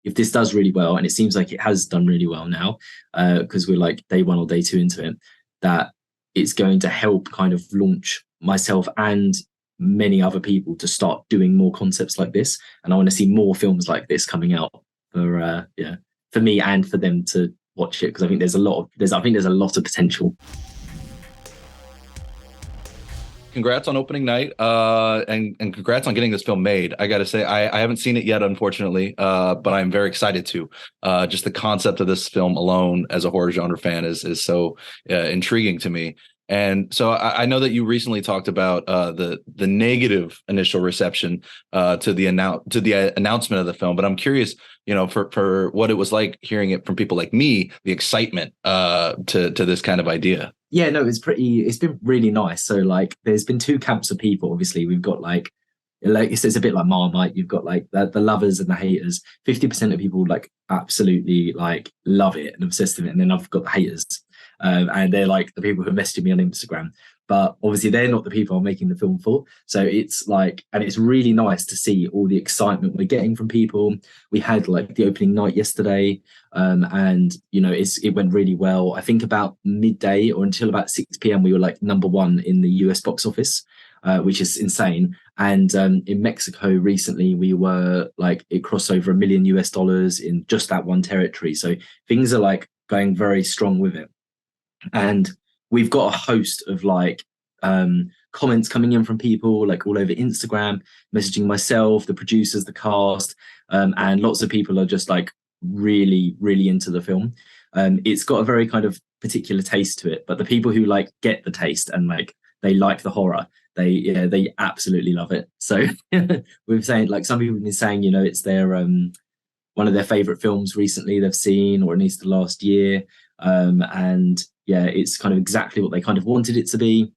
if this does really well, and it seems like it has done really well now, because we're like day one or day two into it, that it's going to help kind of launch myself and many other people to start doing more concepts like this. And I want to see more films like this coming out for me and for them to watch it, because I think there's a lot of potential. Congrats on opening night, and congrats on getting this film made. I got to say, I haven't seen it yet, unfortunately, but I'm very excited to. Just the concept of this film alone, as a horror genre fan, is so intriguing to me. And so I know that you recently talked about the negative initial reception to the announcement of the film, but I'm curious, for what it was like hearing it from people like me, the excitement to this kind of idea. Yeah, no, it's been really nice. So like there's been two camps of people. Obviously, we've got like it's a bit like Marmite. You've got like the lovers and the haters. 50% of people like absolutely like love it and obsessed with it, and then I've got the haters. And they're like the people who messaged me on Instagram, but obviously they're not the people I'm making the film for. So it's like, and it's really nice to see all the excitement we're getting from people. We had like the opening night yesterday, and it went really well. I think about midday or until about 6 p.m. we were like #1 in the US box office, which is insane. And in Mexico recently, we were like, it crossed over $1 million in just that one territory. So things are like going very strong with it. And we've got a host of like comments coming in from people like all over Instagram, messaging myself, the producers, the cast, and lots of people are just like really, really into the film. It's got a very kind of particular taste to it, but the people who like get the taste and like they like the horror, they absolutely love it. So we've saying like some people have been saying, it's their one of their favorite films recently they've seen, or at least the last year. And yeah, it's kind of exactly what they kind of wanted it to be.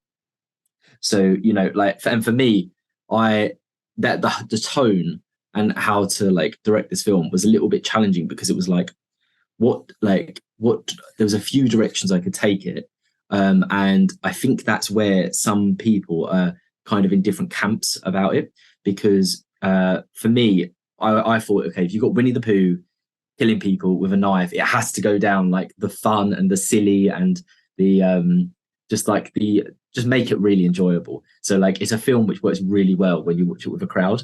So, and for me, the tone and how to like direct this film was a little bit challenging, because it was like, there was a few directions I could take it. And I think that's where some people are kind of in different camps about it, because for me, I thought, okay, if you've got Winnie the Pooh killing people with a knife, it has to go down like the fun and the silly and the just make it really enjoyable. So like it's a film which works really well when you watch it with a crowd.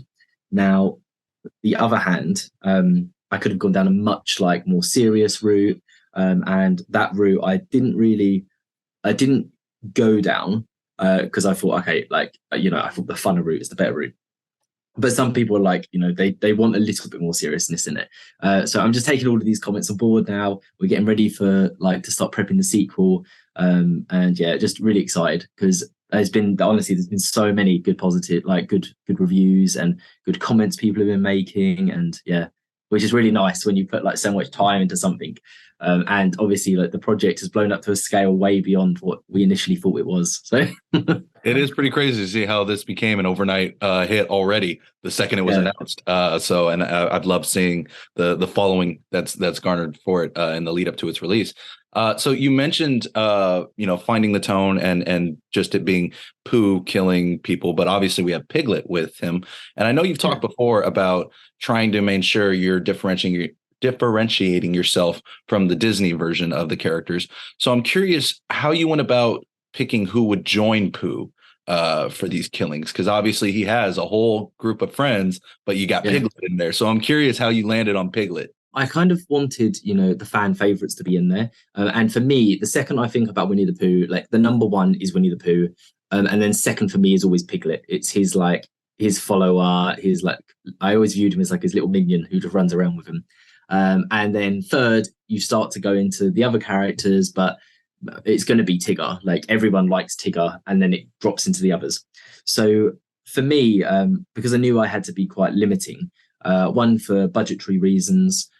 Now, the other hand, I could have gone down a much like more serious route, and that route I didn't go down because I thought, okay, I thought the funner route is the better route. But some people are like, they want a little bit more seriousness in it. So I'm just taking all of these comments on board now. We're getting ready for like to start prepping the sequel. And yeah, just really excited, because there's been so many good positive, like good reviews and good comments people have been making. And yeah, which is really nice when you put like so much time into something. And obviously like the project has blown up to a scale way beyond what we initially thought it was. So it is pretty crazy to see how this became an overnight hit already the second it was announced. I've loved seeing the following that's garnered for it in the lead up to its release. So you mentioned finding the tone and just it being Pooh killing people, but obviously we have Piglet with him. And I know you've talked before about trying to make sure you're differentiating yourself from the Disney version of the characters. So I'm curious how you went about picking who would join Pooh for these killings, because obviously he has a whole group of friends, but you got Piglet in there. So I'm curious how you landed on Piglet. I kind of wanted, the fan favorites to be in there. And for me, the second I think about Winnie the Pooh, like the #1 is Winnie the Pooh. And then second for me is always Piglet. It's his follower. I always viewed him as like his little minion who just runs around with him. And then third, you start to go into the other characters, but it's going to be Tigger. Like everyone likes Tigger, and then it drops into the others. So for me, because I knew I had to be quite limiting, one for budgetary reasons,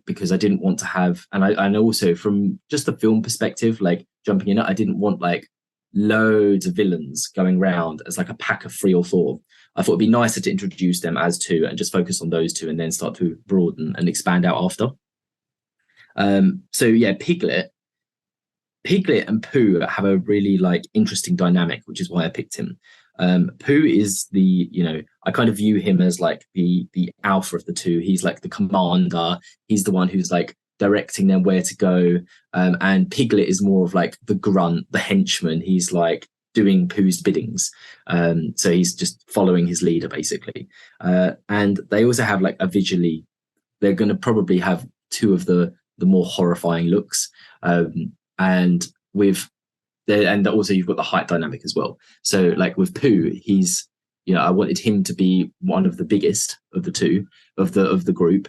because I didn't want to have, and also from just the film perspective, like jumping in it, I didn't want like loads of villains going around as like a pack of 3 or 4. I thought it'd be nicer to introduce them as 2 and just focus on those 2 and then start to broaden and expand out after. So yeah, Piglet and Pooh have a really like interesting dynamic, which is why I picked him. Pooh is the, I kind of view him as like the alpha of the two. He's like the commander. He's the one who's like directing them where to go. And Piglet is more of like the grunt, the henchman. He's like doing Pooh's biddings. So he's just following his leader basically. And they also have like they're going to probably have two of the more horrifying looks. And also you've got the height dynamic as well. So like with Pooh, he's, I wanted him to be one of the biggest of the two of the group.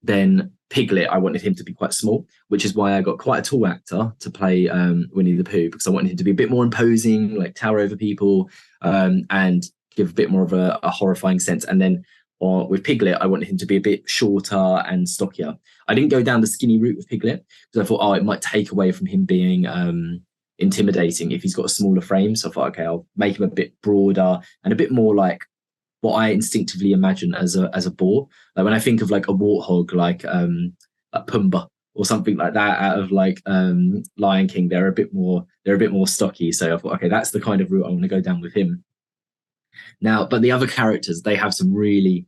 Then Piglet, I wanted him to be quite small, which is why I got quite a tall actor to play Winnie the Pooh, because I wanted him to be a bit more imposing, like tower over people, and give a bit more of a horrifying sense. And then with Piglet, I wanted him to be a bit shorter and stockier. I didn't go down the skinny route with Piglet because I thought, it might take away from him being intimidating if he's got a smaller frame. So I thought, okay, I'll make him a bit broader and a bit more like what I instinctively imagine as a boar. Like when I think of like a warthog, like Pumbaa or something like that out of like Lion King, they're a bit more stocky. So I thought, okay, that's the kind of route I want to go down with him. Now, but the other characters, they have some really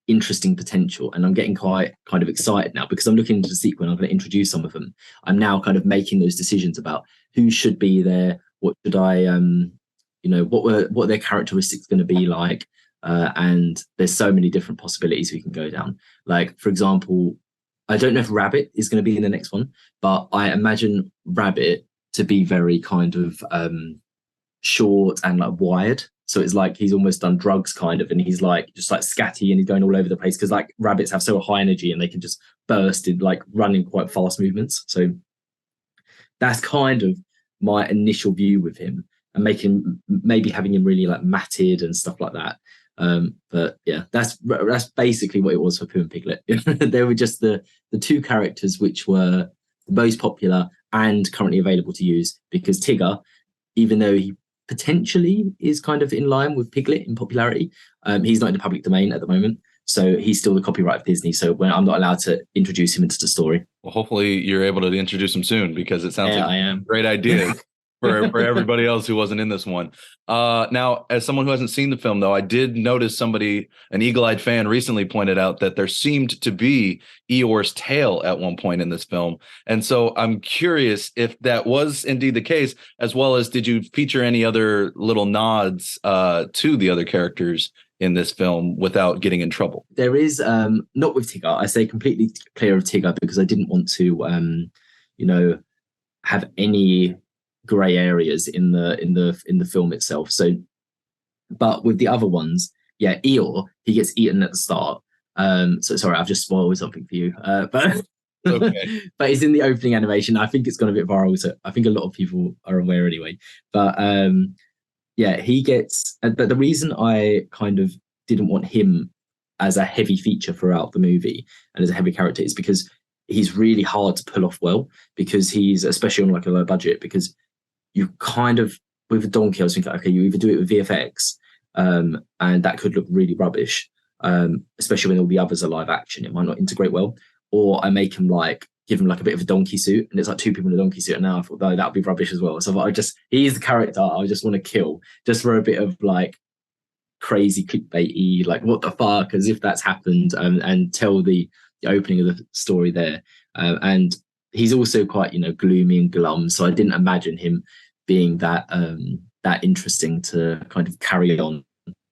interesting potential, and I'm getting quite kind of excited now because I'm looking into the sequel and I'm going to introduce some of them. I'm now kind of making those decisions about who should be there, what should I what are their characteristics going to be like, and there's so many different possibilities we can go down. Like, for example, I don't know if Rabbit is going to be in the next one, but I imagine Rabbit to be very kind of short and like wired. So it's like he's almost done drugs kind of, and he's like just like scatty and he's going all over the place because like rabbits have so high energy and they can just burst in like running quite fast movements. So that's kind of my initial view with him, and maybe having him really like matted and stuff like that. But yeah, that's basically what it was for Pooh and Piglet. They were just the two characters which were the most popular and currently available to use, because Tigger, even though he potentially is kind of in line with Piglet in popularity, he's not in the public domain at the moment. So he's still the copyright of Disney. So I'm not allowed to introduce him into the story. Well, hopefully you're able to introduce him soon, because it sounds like a great idea for everybody else who wasn't in this one. Now, as someone who hasn't seen the film, though, I did notice an eagle-eyed fan recently pointed out that there seemed to be Eeyore's tail at one point in this film. And so I'm curious if that was indeed the case, as well as did you feature any other little nods to the other characters in this film without getting in trouble? There is, not with Tigger. I say completely clear of Tigger because I didn't want to, have any grey areas in the film itself. So, but with the other ones, yeah, Eeyore, he gets eaten at the start. So sorry, I've just spoiled something for you. But okay. But it's in the opening animation. I think it's gone a bit viral, so I think a lot of people are aware anyway. But yeah, he gets. But the reason I kind of didn't want him as a heavy feature throughout the movie and as a heavy character is because he's really hard to pull off well, because he's, especially on like a low budget, because you kind of, with a donkey, I was thinking, okay, you either do it with VFX, and that could look really rubbish, especially when all the others are live action, it might not integrate well, or I make him like, give him like a bit of a donkey suit, and it's like two people in a donkey suit, and now I thought, no, that would be rubbish as well. So I thought, he's the character I just want to kill, just for a bit of like crazy clickbaity, like what the fuck, as if that's happened, and tell the opening of the story there. And he's also quite, gloomy and glum, so I didn't imagine him being that interesting to kind of carry on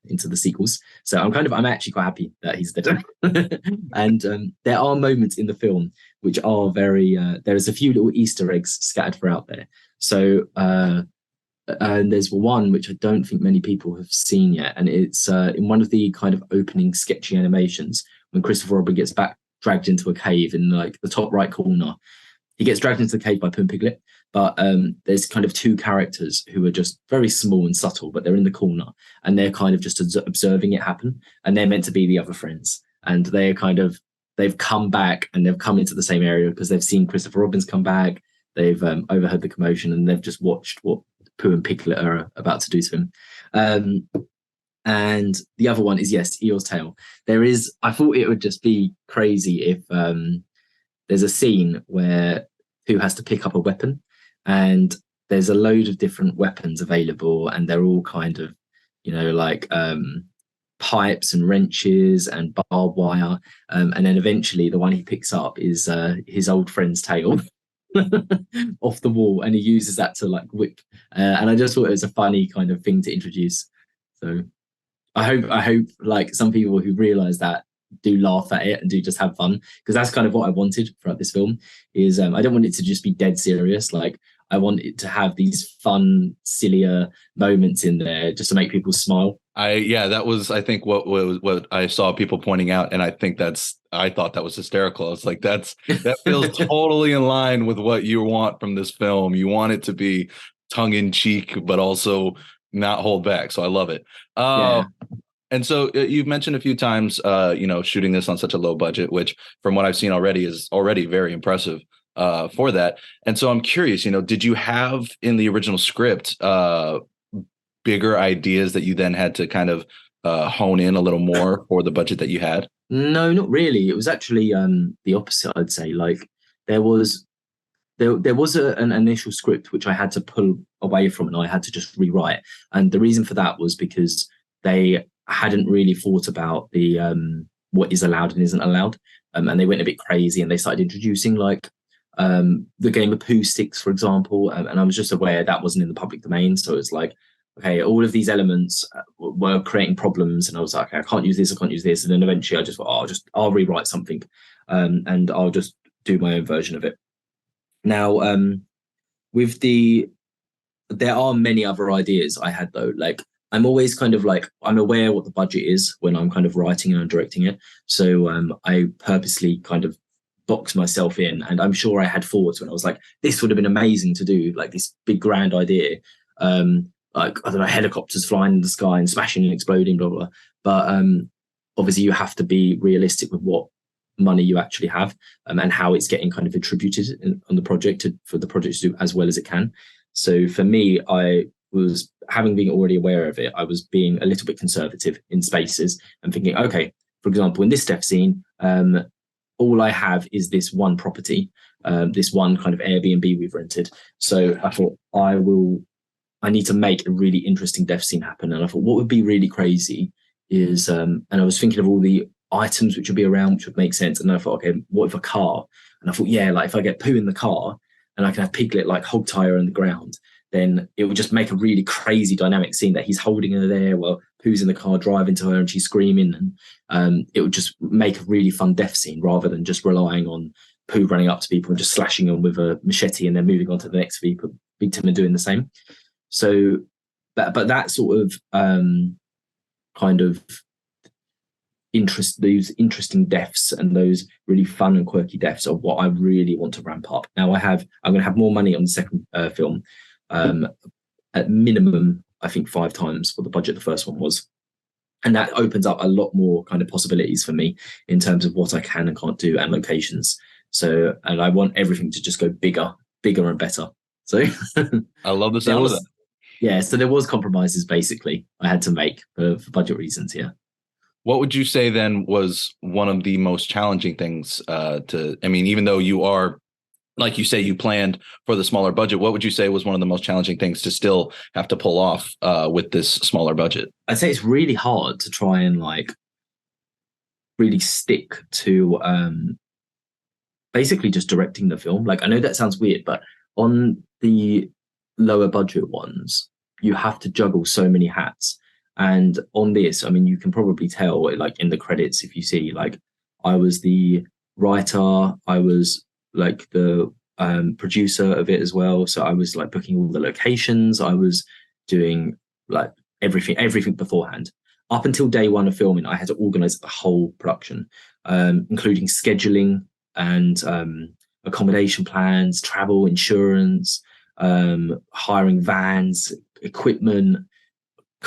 into the sequels. So I'm actually quite happy that he's dead. And there are moments in the film which are very there's a few little Easter eggs scattered throughout there. So and there's one which I don't think many people have seen yet, and it's in one of the kind of opening sketchy animations when Christopher Robin gets dragged into a cave in like the top right corner. He gets dragged into the cave by Pooh and Piglet, but there's kind of two characters who are just very small and subtle, but they're in the corner and they're kind of just observing it happen, and they're meant to be the other friends, and they've come back and they've come into the same area because they've seen Christopher Robin's come back. They've overheard the commotion and they've just watched what Pooh and Piglet are about to do to him. And the other one is, yes, Eeyore's tail. I thought it would just be crazy if there's a scene where Pooh has to pick up a weapon, and there's a load of different weapons available, and they're all kind of, like pipes and wrenches and barbed wire. And then eventually the one he picks up is his old friend's tail off the wall, and he uses that to like whip. And I just thought it was a funny kind of thing to introduce. So I hope like some people who realize that do laugh at it and do just have fun, because that's kind of what I wanted throughout this film. Is I don't want it to just be dead serious. Like, I want it to have these fun, sillier moments in there just to make people smile. That was, I think, what I saw people pointing out, and I thought that was hysterical. It's like that feels totally in line with what you want from this film. You want it to be tongue in cheek, but also not hold back. So I love it. Yeah. And so you've mentioned a few times, shooting this on such a low budget, which from what I've seen already is already very impressive for that. And so I'm curious, did you have in the original script bigger ideas that you then had to kind of hone in a little more for the budget that you had? No, not really. It was actually the opposite, I'd say. Like, there was an initial script which I had to pull away from, and I had to just rewrite. And the reason for that was because they hadn't really thought about the what is allowed and isn't allowed, and they went a bit crazy, and they started introducing like the game of Pooh sticks, for example, and I was just aware that wasn't in the public domain. So it's like, okay, all of these elements were creating problems, and I was like, okay, I can't use this, and then eventually I just thought, I'll rewrite something, and I'll just do my own version of it. Now, there are many other ideas I had though. Like, I'm always kind of like, I'm aware what the budget is when I'm kind of writing and directing it. So I purposely kind of box myself in, and I'm sure I had thoughts when I was like, this would have been amazing to do, like this big grand idea. Like, I don't know, helicopters flying in the sky and smashing and exploding, blah, blah. But obviously you have to be realistic with what money you actually have, and how it's getting kind of attributed on the project for the project to do as well as it can. So for me, I was, having been already aware of it, I was being a little bit conservative in spaces and thinking, okay, for example, in this death scene, all I have is this one property, this one kind of Airbnb we've rented. So I thought I need to make a really interesting death scene happen. And I thought what would be really crazy is, and I was thinking of all the items which would be around, which would make sense. And then I thought, okay, what if a car? And I thought, yeah, like if I get Pooh in the car and I can have Piglet like hog tie her on the ground, then it would just make a really crazy dynamic scene that he's holding her there while Pooh's in the car driving to her and she's screaming. And it would just make a really fun death scene rather than just relying on Pooh running up to people and just slashing them with a machete and then moving on to the next victim and doing the same. So, but that sort of kind of those interesting deaths and those really fun and quirky deaths are what I really want to ramp up. Now I'm going to have more money on the second film, at minimum, I think 5 times what the budget the first one was. And that opens up a lot more kind of possibilities for me in terms of what I can and can't do and locations. So, and I want everything to just go bigger and better. So I love the sound of that. Yeah, so there was compromises basically I had to make for budget reasons. Yeah. What would you say then was one of the most challenging things even though you are, like you say, you planned for the smaller budget, what would you say was one of the most challenging things to still have to pull off with this smaller budget? I'd say it's really hard to try and like really stick to basically just directing the film. Like, I know that sounds weird, but on the lower budget ones, you have to juggle so many hats. And on this, I mean, you can probably tell, like in the credits, if you see, like, I was the writer, I was like the producer of it as well. So I was like booking all the locations, I was doing like everything beforehand. Up until day one of filming, I had to organize the whole production, including scheduling and accommodation plans, travel, insurance, hiring vans, equipment,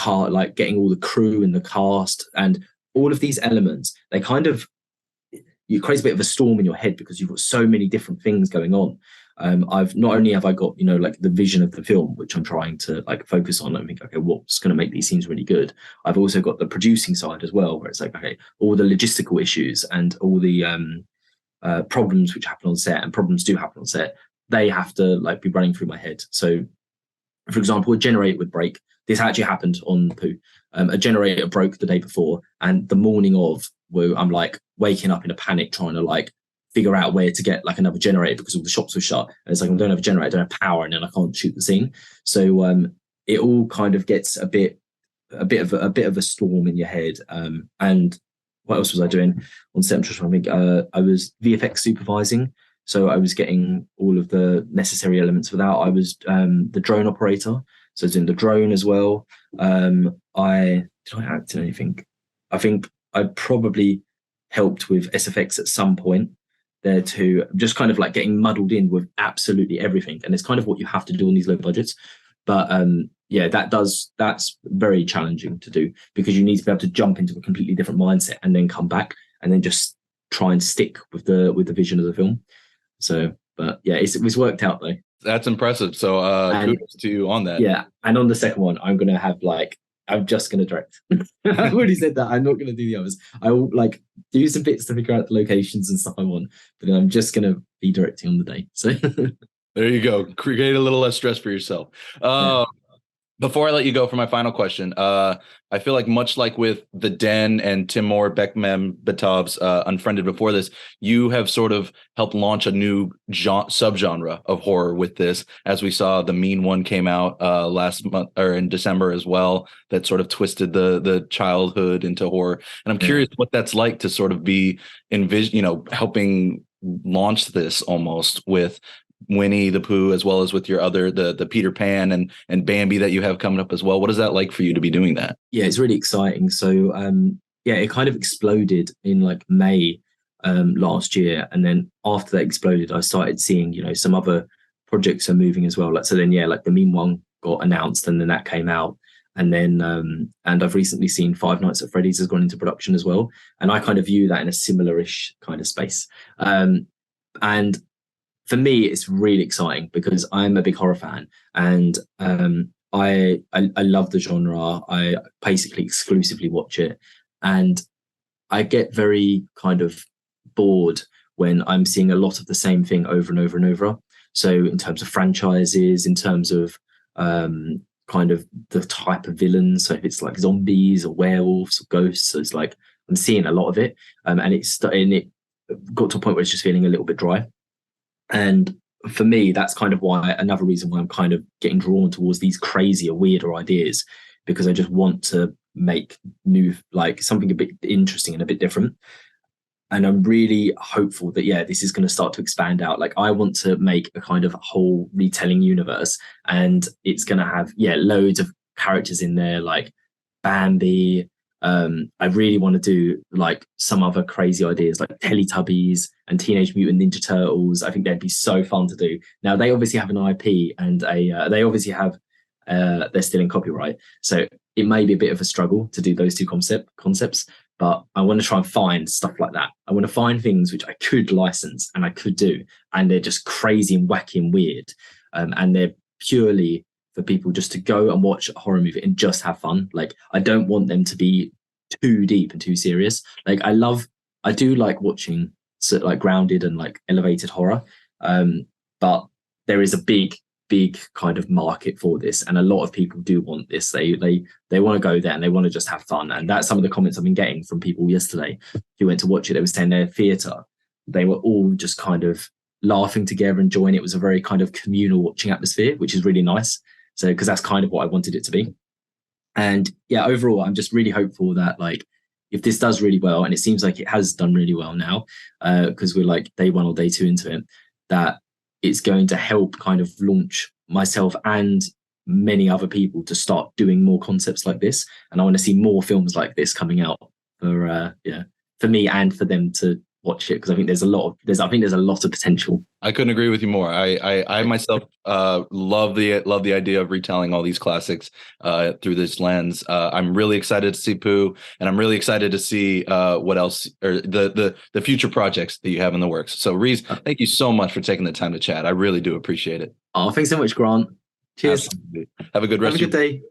like getting all the crew and the cast, and all of these elements. They kind of, you create a bit of a storm in your head because you've got so many different things going on. I've not only have I got, like the vision of the film, which I'm trying to like focus on and think, okay, what's going to make these scenes really good? I've also got the producing side as well, where it's like, okay, all the logistical issues and all the problems which happen on set, and problems do happen on set, they have to like be running through my head. So for example, a generator would break. This actually happened on Pooh. A generator broke the day before, and the morning of, where I'm like waking up in a panic trying to like figure out where to get like another generator because all the shops were shut. And it's like, I don't have a generator, I don't have power, and then I can't shoot the scene. So it all kind of gets a bit of a storm in your head. And what else was I doing on set? I'm just trying to think. I was VFX supervising, so I was getting all of the necessary elements for that. I was the drone operator, so I was in the drone as well. Did I act in anything? I think I probably helped with SFX at some point there too, just kind of like getting muddled in with absolutely everything. And it's kind of what you have to do on these low budgets. But yeah, that's very challenging to do, because you need to be able to jump into a completely different mindset and then come back and then just try and stick with the vision of the film. So, but yeah, it's worked out though. That's impressive. So kudos to you on that. Yeah. And on the second one, I'm just going to direct. I've already said that. I'm not going to do the others. I will like do some bits to figure out the locations and stuff I want, but then I'm just going to be directing on the day. So there you go. Create a little less stress for yourself. Yeah. Before I let you go for my final question, I feel like much like with The Den and Timur Bekmambetov's Unfriended before this, you have sort of helped launch a new subgenre of horror with this, as we saw The Mean One came out last month or in December as well, that sort of twisted the childhood into horror. And I'm curious what that's like to sort of be helping launch this almost with Winnie the Pooh, as well as with your other the Peter Pan and Bambi that you have coming up as well. What is that like for you to be doing that? Yeah, it's really exciting. So yeah, it kind of exploded in like May last year, and then after that exploded, I started seeing some other projects are moving as well. Like so, then yeah, like The Mean One got announced, and then that came out, and then and I've recently seen Five Nights at Freddy's has gone into production as well, and I kind of view that in a similar-ish kind of space. And for me, it's really exciting because I'm a big horror fan, and I love the genre. I basically exclusively watch it, and I get very kind of bored when I'm seeing a lot of the same thing over and over and over. So in terms of franchises, in terms of kind of the type of villains, so if it's like zombies or werewolves or ghosts, so it's like I'm seeing a lot of it, and it got to a point where it's just feeling a little bit dry. And for me, that's kind of another reason why I'm kind of getting drawn towards these crazier, weirder ideas, because I just want to make new, like something a bit interesting and a bit different. And I'm really hopeful that, yeah, this is going to start to expand out. Like I want to make a kind of whole retelling universe, and it's going to have, yeah, loads of characters in there, like Bambi. I really want to do like some other crazy ideas like Teletubbies and Teenage Mutant Ninja Turtles. I think they'd be so fun to do. Now they obviously have an IP and they obviously have they're still in copyright, so it may be a bit of a struggle to do those two concepts. But I want to try and find stuff like that. I want to find things which I could license and I could do, and they're just crazy and wacky and weird, and they're purely for people just to go and watch a horror movie and just have fun. Like I don't want them to be too deep and too serious. Like I do like watching like grounded and like elevated horror, but there is a big kind of market for this, and a lot of people do want this. They want to go there and they want to just have fun. And that's some of the comments I've been getting from people yesterday who went to watch it. They were saying their theatre, they were all just kind of laughing together, enjoying it. It was a very kind of communal watching atmosphere, which is really nice. So, because that's kind of what I wanted it to be. And yeah, overall, I'm just really hopeful that like, if this does really well, and it seems like it has done really well now, because we're like day one or day two into it, that it's going to help kind of launch myself and many other people to start doing more concepts like this. And I want to see more films like this coming out for me and for them to watch it, because I think there's a lot of potential. I couldn't agree with you more. I myself love the idea of retelling all these classics through this lens. I'm really excited to see Pooh, and I'm really excited to see what else, or the future projects that you have in the works. So Reese, thank you so much for taking the time to chat. I really do appreciate it. Oh, thanks so much, Grant. Cheers. Absolutely. Have a good rest. Have a good day.